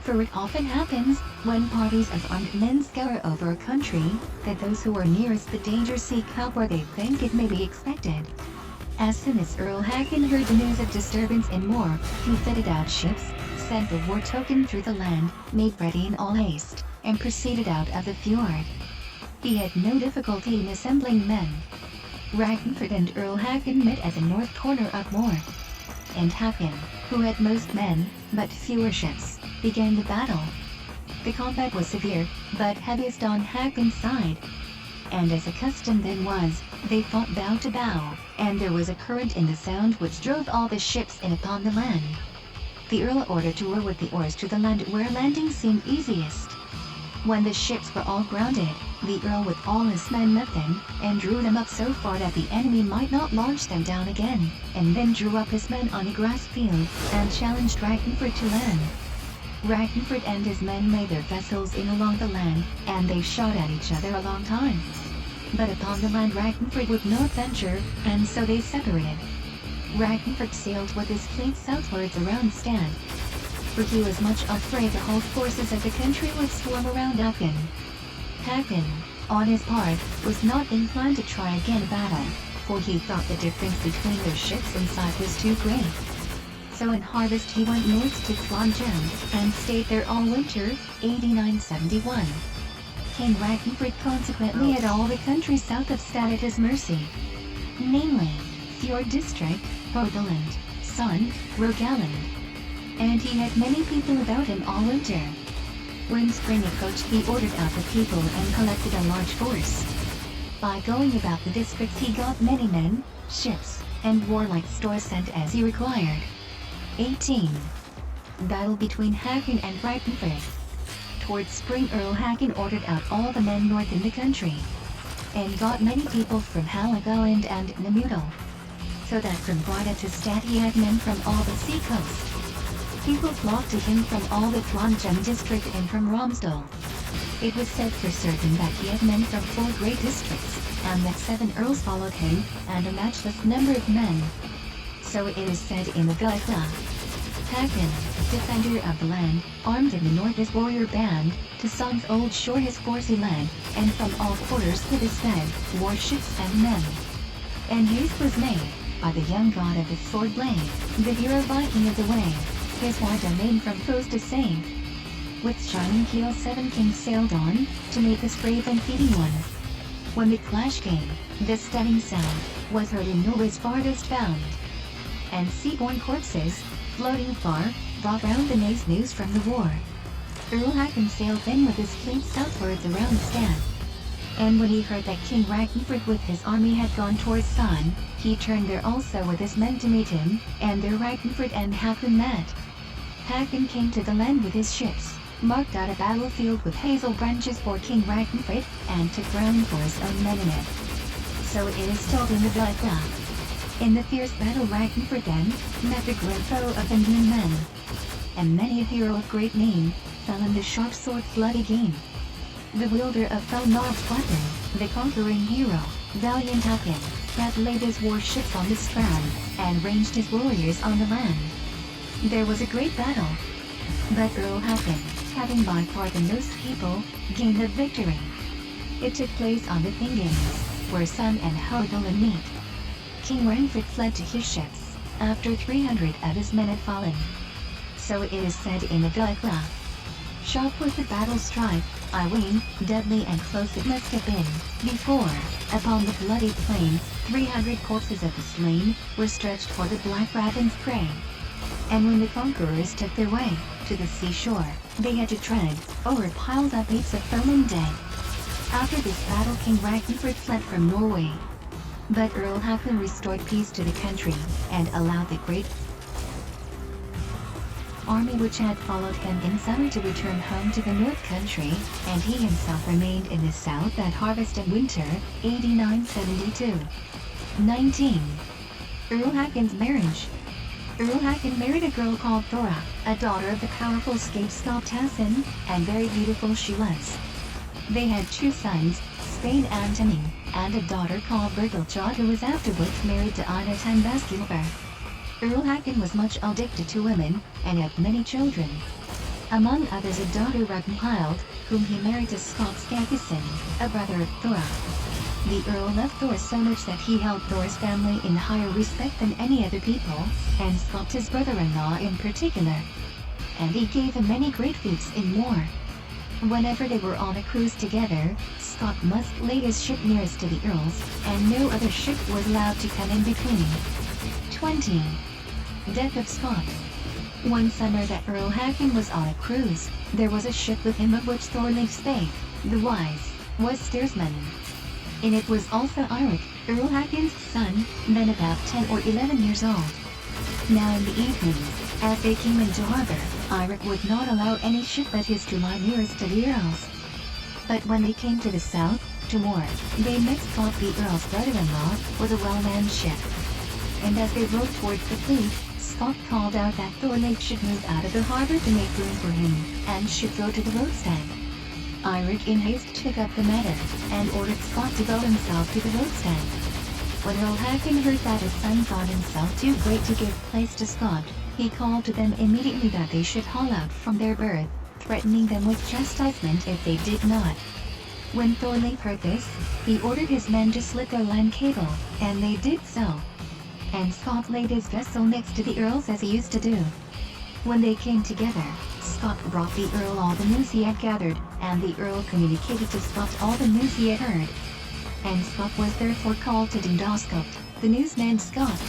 For it often happens, when parties of armed men scour over a country, that those who are nearest the danger seek help where they think it may be expected. As soon as Earl Hakon heard the news of disturbance in Moor, he fitted out ships, sent the war token through the land, made ready in all haste, and proceeded out of the fjord. He had no difficulty in assembling men. Ragnfrid and Earl Hakon met at the north corner of Moor. And Hakon, who had most men, but fewer ships, began the battle. The combat was severe, but heaviest on Hakon's side. And as a custom then was, they fought bow to bow, and there was a current in the sound which drove all the ships in upon the land. The Earl ordered to row with the oars to the land where landing seemed easiest. When the ships were all grounded, the Earl with all his men met them, and drew them up so far that the enemy might not launch them down again, and then drew up his men on a grass field, and challenged Ragnford to land. Ragnford and his men made their vessels in along the land, and they shot at each other a long time. But upon the land Ragnford would not venture, and so they separated. Ragnford sailed with his fleet southwards around Stan, for he was much afraid the whole forces of the country would swarm around Haakon. Haakon, on his part, was not inclined to try again a battle, for he thought the difference between their ships in size was too great. So in harvest he went north to Trondheim, and stayed there all winter, 8971. King Ragnford consequently had all the country south of Stad at his mercy, namely, Fjord District, Hordaland, Sund, Rogaland, and he had many people about him all winter. When spring approached he ordered out the people and collected a large force. By going about the districts he got many men, ships, and warlike stores sent as he required. 18. Battle between Haakon and Ragnford. Towards spring Earl Haakon ordered out all the men north in the country, and got many people from Halagoland and Namudal, so that from Breda to Stad he had men from all the sea coast. People flocked to him from all the Trondheim district and from Romsdal. It was said for certain that he had men from 4 great districts, and that 7 earls followed him, and a matchless number of men. So it is said in the Gaethla. Haakon, defender of the land, armed in the north his warrior band, to Sog's old shore his force he led, and from all quarters with his fed, warships and men. And haste was made, by the young god of the sword blade, the hero Viking of the way, his wide domain from foes to save. With shining keel 7 kings sailed on, to meet this brave and feeding one. When the clash came, the stunning sound, was heard in Norway's farthest bound. And sea-borne corpses, floating far, brought round the Naze news from the war. Earl Haakon sailed then with his fleet southwards around Stan. And when he heard that King Ragnford with his army had gone towards Son, he turned there also with his men to meet him, and there Ragnford and Haakon met. Haakon came to the land with his ships, marked out a battlefield with hazel branches for King Ragnford, and took ground for his own men in it. So it is told in the Gaethla. In the fierce battle Ragnford then met the grim foe of the Nune men, and many a hero of great name fell in the sharp sword flood again. The wielder of Felnog's weapon, the conquering hero, valiant Haakon, had laid his warships on the strand, and ranged his warriors on the land. There was a great battle, but Earl Haakon, having by far the most people, gained the victory. It took place on the Thingins, where Sun and Hordaland meet. King Ragnford fled to his ships, after 300 of his men had fallen. So it is said in the Gaethla. Sharp was the battle strife, I ween, deadly and close it must have been, before, upon the bloody plain, 300 corpses of the slain, were stretched for the black raven's prey. And when the conquerors took their way, to the seashore, they had to tread, o'er piled up heaps of foaming dead. After this battle King Ragnford fled from Norway. But Earl Haakon restored peace to the country, and allowed the great army which had followed him in summer to return home to the north country, and he himself remained in the south at harvest and winter, 8972. 19. Earl Haakon's marriage. Earl Haakon married a girl called Thora, a daughter of the powerful Skapskald Tassin, and very beautiful she was. They had 2 sons, Spain and Tamin, and a daughter called Bergilchod who was afterwards married to Ina Tanbaskilver. Earl Haakon was much addicted to women, and had many children. Among others a daughter Ragnhild, whom he married to Skald Skakisson, a brother of Thora. The Earl loved Thor so much that he held Thor's family in higher respect than any other people, and Skald his brother-in-law in particular. And he gave him many great feats in war. Whenever they were on a cruise together, Skald must lay his ship nearest to the Earl's, and no other ship was allowed to come in between. 20. Death of Skald. One summer that Earl Haakon was on a cruise, there was a ship with him of which Thorleif Spake, the Wise, was steersman. In it was also Eirik, Earl Haakon's son, then about 10 or 11 years old. Now in the evenings, as they came into harbor, Eirik would not allow any ship but his to lie nearest to the Earl's. But when they came to the south, to Moor, they met Scott the Earl's brother-in-law, with a well-manned ship. And as they rowed towards the fleet, Scott called out that Thorleif should move out of the harbor to make room for him, and should go to the roadstead. Eirik in haste took up the matter, and ordered Scott to go himself to the roadstead. When Earl Hakon heard that his son thought himself too great to give place to Scott, he called to them immediately that they should haul out from their berth, threatening them with chastisement if they did not. When Thorleif heard this, he ordered his men to slit their land cable, and they did so. And Scott laid his vessel next to the Earl's as he used to do. When they came together, Scott brought the Earl all the news he had gathered, and the Earl communicated to Scott all the news he had heard. And Scott was therefore called to Dundoscope, the newsman Scott.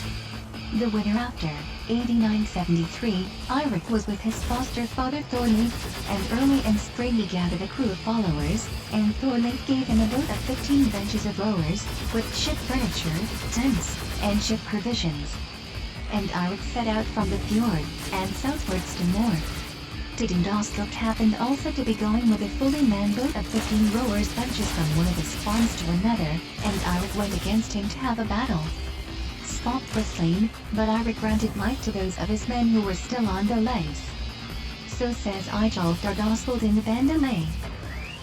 The winter after, 8973, Eirik was with his foster father Thorleif, and early in spring he gathered a crew of followers, and Thorleif gave him a boat of 15 benches of rowers, with ship furniture, tents, and ship provisions. And Eirik set out from the fjord, and southwards to Moor. To Dundoscope happened also to be going with a fully manned boat of 15 rowers benches from one of his farms to another, and Eirik went against him to have a battle. Scott was slain, but Eirik granted might to those of his men who were still on their legs. So says Eyjolf Dardosvold in the Vandalay.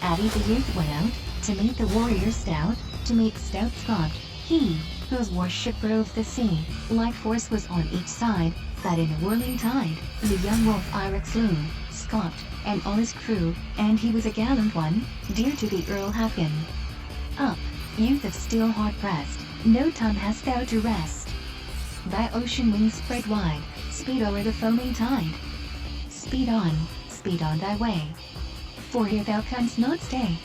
Addy the youth went out, to meet the warrior stout, to meet stout Scott, he, whose warship rove the sea, like force was on each side, that in a whirling tide, the young wolf Eirik slew, Scott, and all his crew, and he was a gallant one, dear to the Earl Hakon. Up, youth of steel hard-pressed, no time hast thou to rest. Thy ocean wings spread wide, speed o'er the foaming tide. Speed on thy way. For here thou canst not stay.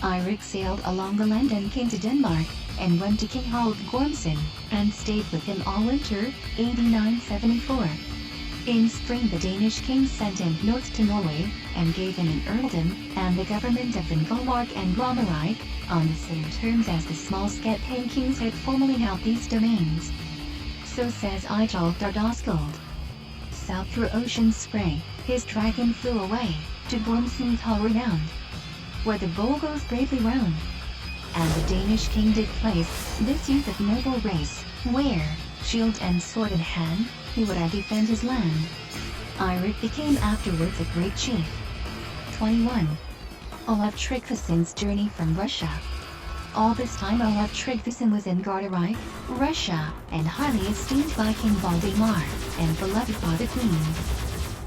Eirik sailed along the land and came to Denmark, and went to King Harald Gormson, and stayed with him all winter, 8974. In spring the Danish king sent him north to Norway, and gave him an earldom, and the government of Vingolmark and Romerike, on the same terms as the small Sket-paying kings had formerly held these domains. So says Eyjolf Dardosvold. South through ocean's spray, his dragon flew away, to Gormson's hall renowned, where the bowl goes bravely round. And the Danish king did place this youth of noble race, where, shield and sword in hand, he would have defend his land. Eirik became afterwards a great chief. 21. Olaf Tryggvason's journey from Russia. All this time Olaf Tryggvason was in Gardarike, Russia, and highly esteemed by King Valdemar, and beloved by the Queen.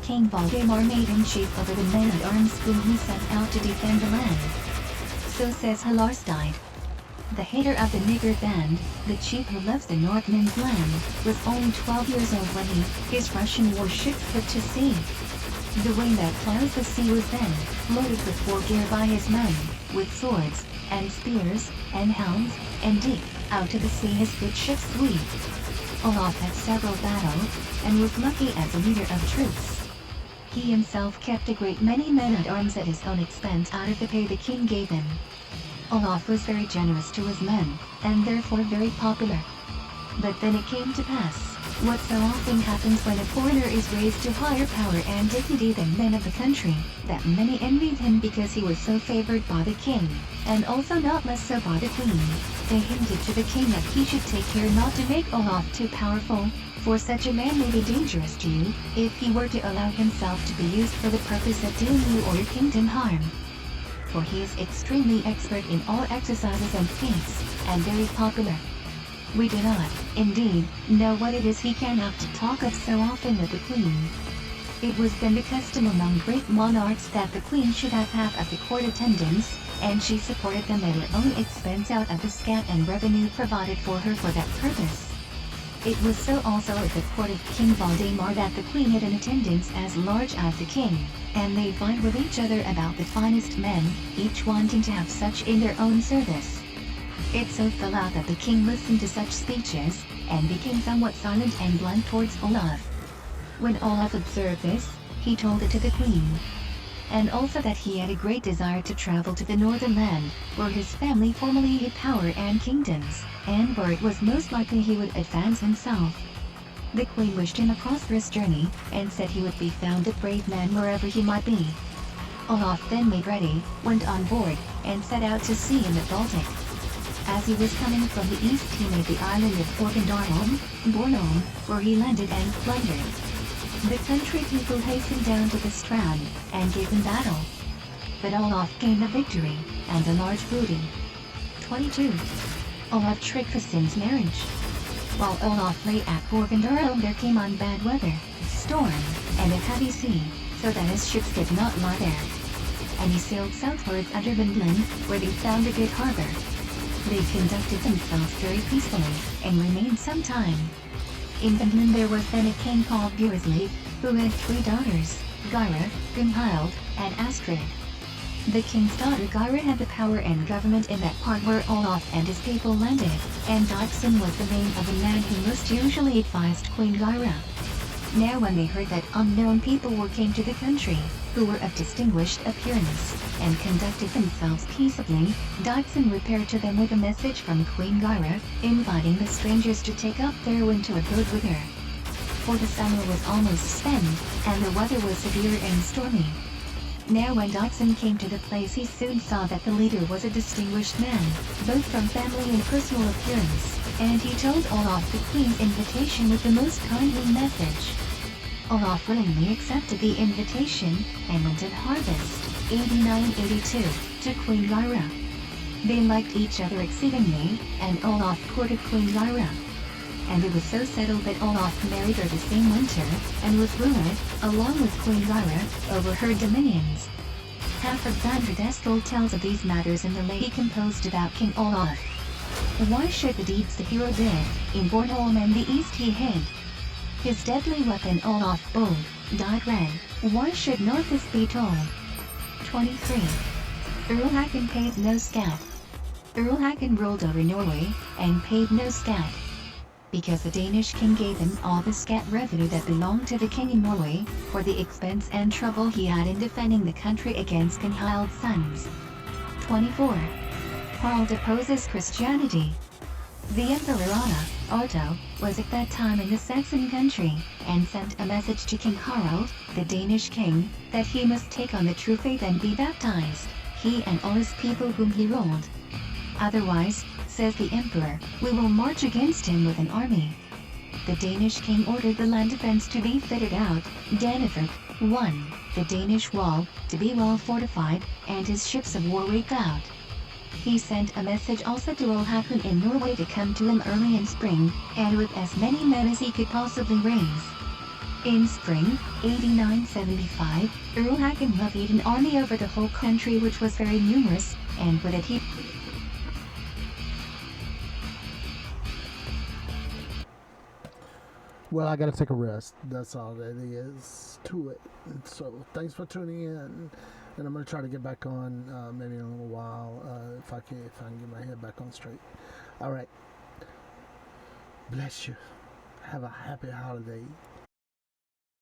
King Valdemar made him chief over the men-at-arms whom he sent out to defend the land. So says Halarsteid. The hater of the nigger band, the chief who loves the Northmen's land, was only 12 years old when his Russian warships put to sea. The wind that plows the sea was then loaded with war gear by his men, with swords, and spears, and helms, and deep out to the sea his good ships sweep. Olaf had several battles, and was lucky as a leader of troops. He himself kept a great many men-at-arms at his own expense out of the pay the king gave him. Olaf was very generous to his men, and therefore very popular. But then it came to pass, what so often happens when a foreigner is raised to higher power and dignity than men of the country, that many envied him because he was so favored by the king, and also not less so by the queen. They hinted to the king that he should take care not to make Olaf too powerful, for such a man may be dangerous to you, if he were to allow himself to be used for the purpose of doing you or your kingdom harm. For he is extremely expert in all exercises and feats, and very popular. We do not, indeed, know what it is he can have to talk of so often with the queen. It was then the custom among great monarchs that the queen should have half of the court attendants, and she supported them at her own expense out of the scat and revenue provided for her for that purpose. It was so also at the court of King Valdemar that the queen had an attendance as large as the king, and they vied with each other about the finest men, each wanting to have such in their own service. It so fell out that the king listened to such speeches, and became somewhat silent and blunt towards Olaf. When Olaf observed this, he told it to the queen. And also that he had a great desire to travel to the northern land, where his family formerly had power and kingdoms, and where it was most likely he would advance himself. The queen wished him a prosperous journey, and said he would be found a brave man wherever he might be. Olaf then made ready, went on board, and set out to sea in the Baltic. As he was coming from the east he made the island of Bornholm, where he landed and plundered. The country people hastened down to the strand, and gave him battle. But Olaf gained the victory, and a large booty. 22. Olaf Tryggvason's marriage. While Olaf lay at Bornholm there came on bad weather, storm, and a heavy sea, so that his ships could not lie there. And he sailed southwards under Vinland, where they found a good harbor. They conducted themselves very peacefully, and remained some time. In Vinland there was then a king called Björnsleif, who had 3 daughters, Gyra, Gunhild, and Astrid. The king's daughter Gyra had the power and government in that part where Olaf and his people landed, and Dodson was the name of a man who most usually advised Queen Gyra. Now when they heard that unknown people came to the country, who were of distinguished appearance, and conducted themselves peaceably, Dodson repaired to them with a message from Queen Gyra, inviting the strangers to take up their winter abode with her. For the summer was almost spent, and the weather was severe and stormy. Now when Dodson came to the place he soon saw that the leader was a distinguished man, both from family and personal appearance, and he told Olaf the queen's invitation with the most kindly message. Olaf willingly accepted the invitation, and went at harvest, 89-82, to Queen Gyra. They liked each other exceedingly, and Olaf courted Queen Gyra. And it was so settled that Olaf married her the same winter, and was ruler, along with Queen Gyra, over her dominions. Halfred van der Destel tells of these matters in the lay he composed about King Olaf. Why should the deeds the hero did, in Bornholm and the east he hid? His deadly weapon Olaf Bode, dyed red, why should not this be told? 23. Earl Hakon paid no scat. Earl Hakon ruled over Norway, and paid no scat. Because the Danish king gave him all the scat revenue that belonged to the king in Norway, for the expense and trouble he had in defending the country against Gunhild's sons. 24. Harald opposes Christianity. The Emperor Otto, was at that time in the Saxon country, and sent a message to King Harald, the Danish king, that he must take on the true faith and be baptized, he and all his people whom he ruled. Otherwise, says the emperor, we will march against him with an army. The Danish king ordered the land defense to be fitted out, Dannevirke, 1, the Danish wall, to be well fortified, and his ships of war rigged out. He sent a message also to Earl Hakon in Norway to come to him early in spring, and with as many men as he could possibly raise. In spring, 89-75, Earl Hakon levied an army over the whole country which was very numerous, and with it he Well, I gotta take a rest. That's all that is to it. So, thanks for tuning in. And I'm gonna try to get back on maybe in a little while if I can get my head back on straight. All right. Bless you. Have a happy holiday.